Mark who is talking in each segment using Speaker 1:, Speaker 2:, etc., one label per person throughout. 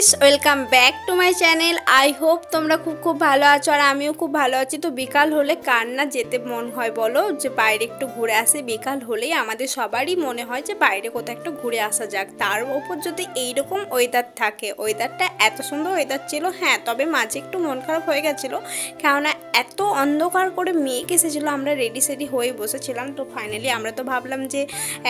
Speaker 1: Friends welcome back to my channel. I hope तुम्हारा खूब भालो आछो और आमिও खूब भालो आछि। तो बिकाल होले कार ना जेते मन हय बोलो जे बाइरे एकटु घुरे आसि। बिकाल होलेই आमादेर सबारই मने हय जे बाइरे कोथाओ एकटु घुरे आसा जाक, तार उपर जोदि एई रकम ओয়েদার থাকে। ওয়েদারটা এত সুন্দর ওয়েদার ছিল, হ্যাঁ তবে মাঝে একটু মন খারাপ হয়ে গেছিল কারণ এত অন্ধকার করে মেঘ এসেছিল। আমরা রেডি সেডি হয়ে বসেছিলাম। তো ফাইনালি আমরা তো ভাবলাম যে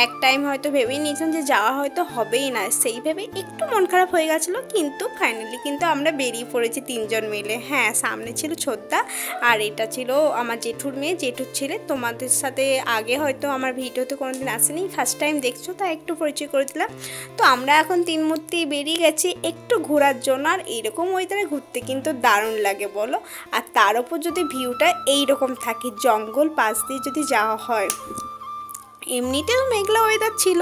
Speaker 1: এক টাইম হয়তো ভেবেই নিয়েছিলাম যে যাওয়া হয়তো হবেই না, সেই ভেবে একটু মন খারাপ হয়ে গেছিল। কিন্তু ফাইনালি কিন্তু আমরা বেরিয়ে পড়েছি তিনজন মিলে। হ্যাঁ সামনে ছিল ছোদ্দা আর এটা ছিল আমার জেঠুর মেয়ে, জেঠুর ছেলে। তোমাদের সাথে আগে হয়তো আমার ভিডিওতে কোনোদিন আসেনি, ফার্স্ট টাইম দেখছো, তাই একটু পরিচয় করে দিলাম। তো আমরা এখন তিন মূর্তি বেরিয়ে গেছি একটু ঘোরার জন্য। আর এইরকম ওয়েদারে ঘুরতে কিন্তু দারুণ লাগে বলো। আর তার উপর যদি ভিউটা এইরকম থাকে, জঙ্গল পাশ দিয়ে যদি যাওয়া হয়, এমনিতেও মেঘলা ওয়েদার ছিল,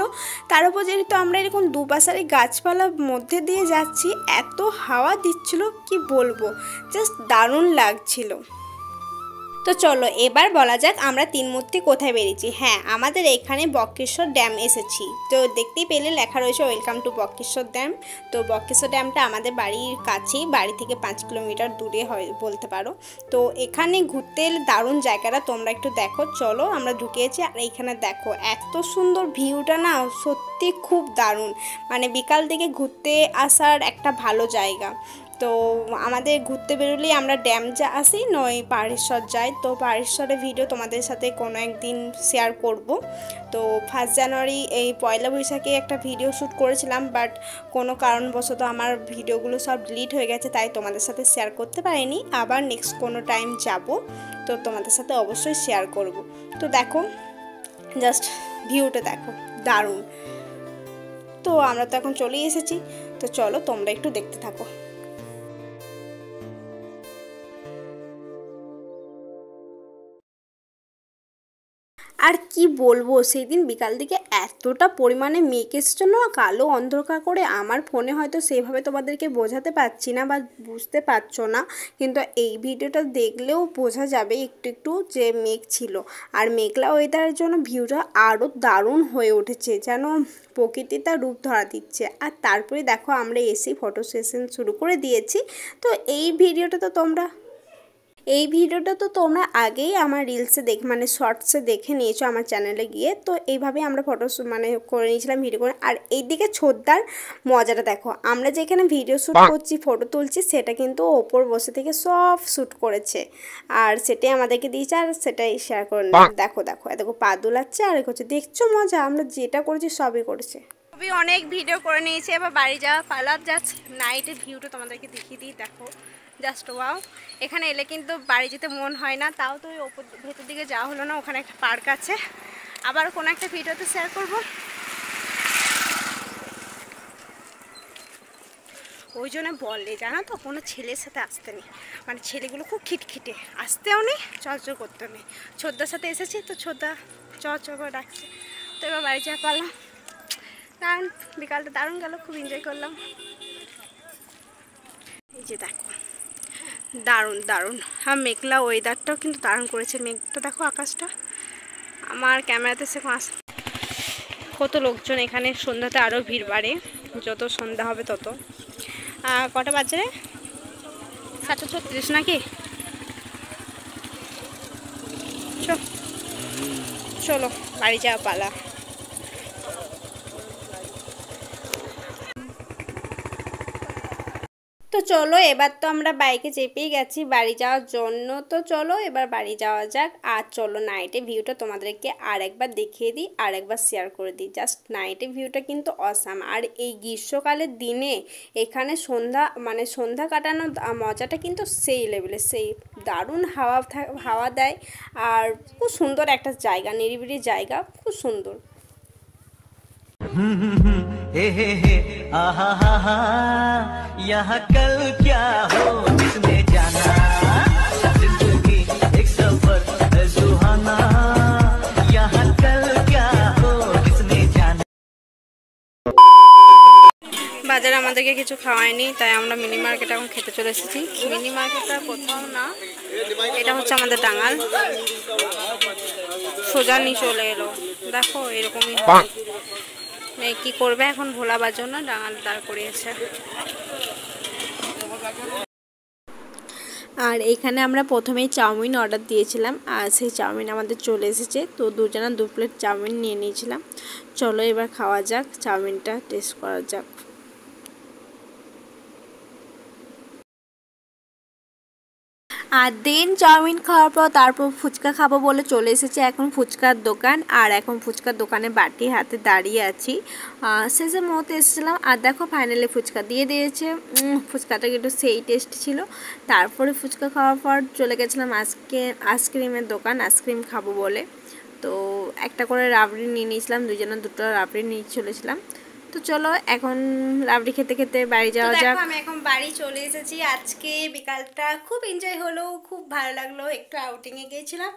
Speaker 1: তার উপর যেহেতু আমরা এরকম দুপাশারে গাছপালার মধ্যে দিয়ে যাচ্ছি, এত হাওয়া দিচ্ছিল কি বলবো, জাস্ট দারুণ লাগছিল। তো চলো এবার বলা যাক আমরা তিন মূর্তি কোথায় বেরিয়েছি। হ্যাঁ আমাদের এখানে বক্রেশ্বর ড্যাম এসেছি। তো দেখতেই পেলে লেখা রয়েছে ওয়েলকাম টু বক্রেশ্বর ড্যাম। তো বক্রেশ্বর ড্যামটা আমাদের বাড়ির কাছেই, বাড়ি থেকে 5 কিলোমিটার দূরে হয় বলতে পারো। তো এখানে ঘুরতে এলে দারুণ জায়গাটা তোমরা একটু দেখো। চলো আমরা ঢুকেছি আর এইখানে দেখো এত সুন্দর ভিউটা না, সত্যি খুব দারুণ। মানে বিকাল থেকে ঘুরতে আসার একটা ভালো জায়গা। তো আমাদের ঘুরতে বেরোলেই আমরা ড্যাম যা আসি নয় পাহাড়েশ্বর যাই। তো পাহাড়েশ্বরের ভিডিও তোমাদের সাথে কোনো একদিন শেয়ার করব। তো 1 জানুয়ারি এই পয়লা বৈশাখে একটা ভিডিও শ্যুট করেছিলাম, বাট কোনো কারণবশত আমার ভিডিওগুলো সব ডিলিট হয়ে গেছে, তাই তোমাদের সাথে শেয়ার করতে পারিনি। আবার নেক্সট কোনো টাইম যাব, তো তোমাদের সাথে অবশ্যই শেয়ার করব। তো দেখো জাস্ট ভিউটা দেখো দারুণ। তো আমরা তো এখন চলেই এসেছি, তো চলো তোমরা একটু দেখতে থাকো। আর কি বলবো, সেই দিন বিকাল দিকে এতটা পরিমাণে মেঘ এসেছিল না, কালো অন্ধকার করে। আমার ফোনে হয়তো সেভাবে তোমাদেরকে বোঝাতে পারছি না বা বুঝতে পারছো না, কিন্তু এই ভিডিওটা দেখলেও বোঝা যাবে একটু একটু যে মেঘ ছিল। আর মেঘলা ওয়েদারের জন্য ভিউটা আরও দারুণ হয়ে উঠেছে, যেন প্রকৃতি তার রূপ ধরা দিচ্ছে। আর তারপরে দেখো আমরা এসে ফটো সেশন শুরু করে দিয়েছি। তো এই ভিডিওটা তো তোমরা আগেই আমার রিলসে মানে শর্টসে দেখে নিয়েছো আমার চ্যানেলে গিয়ে। তো এইভাবে আমরা ফটো মানে করে নিয়েছিলাম ভিডিও করে। আর এইদিকে ছোদ্দার মজাটা দেখো, আমরা যেখানে ভিডিও শ্যুট করছি ফটো তুলছি, সেটা কিন্তু ওপর বসে থেকে সব শ্যুট করেছে আর সেটাই আমাদেরকে দিয়েছে আর সেটাই শেয়ার করে নিলাম। দেখো দেখো দেখো পা দুলাচ্ছে আর করছে, দেখছো মজা, আমরা যেটা করেছি সবই করেছে। খুবই অনেক ভিডিও করে নিয়েছি, এবার বাড়ি যাওয়া পালার। জাস্ট নাইটের ভিউটা তোমাদেরকে দেখিয়ে দিই, দেখো জাস্ট ওয়াও। এখানে এলে কিন্তু বাড়ি যেতে মন হয় না, তাও তো ওই ওপর ভেতর দিকে যাওয়া হলো না। ওখানে একটা পার্ক আছে, আবার কোনো একটা ভিডিওতে শেয়ার করব। ওই জন্য বলে জানো তো, কোনো ছেলের সাথে আসতে নেই, মানে ছেলেগুলো খুব খিটখিটে, আসতেও নেই চর্চর করতেও নেই। ছোদ্দার সাথে এসেছি তো ছোদ্দা চর্চর করে ডাকছে। তো এবার বাড়ি যাওয়া পারলাম। কারণ বিকালটা দারুণ গেল, খুব এনজয় করলাম। এই যে দেখো দারুণ দারুণ। আর মেঘলা ওয়েদারটাও কিন্তু দারুণ করেছে। মেঘটা দেখো, আকাশটা আমার ক্যামেরাতে সেরকম কত লোকজন এখানে। সন্ধ্যাতে আরও ভিড় বাড়ে, যত সন্ধ্যা হবে তত। কটা বাজে রে? 7:36 নাকি? চলো বাড়ি যাওয়া পালা। তো চলো এবার তো আমরা বাইকে চেপেই গেছি বাড়ি যাওয়ার জন্য। তো চলো এবার বাড়ি যাওয়া যাক। আর চলো নাইটে ভিউটা তোমাদেরকে আর একবার দেখিয়ে দিই, আর একবার শেয়ার করে দিই। জাস্ট নাইটে ভিউটা কিন্তু অসাম। আর এই গ্রীষ্মকালের দিনে এখানে সন্ধ্যা কাটানোর মজাটা কিন্তু সেই লেভেলে, সেই দারুণ হাওয়া দেয়। আর খুব সুন্দর একটা জায়গা, নিরিবিলি জায়গা, খুব সুন্দর।
Speaker 2: हे हे आहा हा हा यहाँ कल क्या हो किसने जाना, जिंदगी एक सफर है सुहाना, यहाँ कल क्या हो किसने जाना।
Speaker 1: বাজারে আমাদেরকে কিছু খাওয়ায়নি, তাই আমরা মিনি মার্কেট এখন খেতে চলে এসেছি। মিনি মার্কেটটা কোথাও না, এটা হচ্ছে আমাদের ডাঙাল। সোজা নিয়ে চলে এলো, দেখো এরকমই কি করবে এখন ভোলাবার জন্য ডাঙাল দাঁড় করিয়েছে। আর এখানে আমরা প্রথমেই চাউমিন অর্ডার দিয়েছিলাম আর সেই চাউমিন আমাদের চলে এসেছে। তো দুজনা 2 প্লেট চাউমিন নিয়ে নিয়েছিলাম। চলো এবার খাওয়া যাক, চাউমিনটা টেস্ট করা যাক। আর দেন চাউমিন খাওয়ার পর তারপর ফুচকা খাবো বলে চলে এসেছে এখন ফুচকার দোকান। আর এখন ফুচকার দোকানে বাটি হাতে দাঁড়িয়ে আছি। শেষের মুহূর্তে এসেছিলাম আর দেখো ফাইনালি ফুচকা দিয়ে দিয়েছে। ফুচকাটা কিন্তু সেই টেস্ট ছিল। তারপরে ফুচকা খাওয়ার পর চলে গেছিলাম আজকে আইসক্রিমের দোকান, আইসক্রিম খাবো বলে। তো একটা করে রাবড়ি নিয়ে নিয়েছিলাম, দুজনে 2টো রাবড়ি নিয়ে চলেছিলাম। তো চলো এখন রাবড়ি খেতে খেতে বাড়ি যাওয়া যাক। আমি এখন বাড়ি চলে এসেছি। আজকে বিকালটা খুব এনজয় হলো, খুব ভালো লাগলো, একটু আউটিংয়ে গিয়েছিলাম।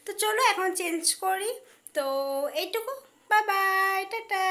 Speaker 1: তো চলো এখন চেঞ্জ করি। তো এইটুকু, বাই বাই, টাটা।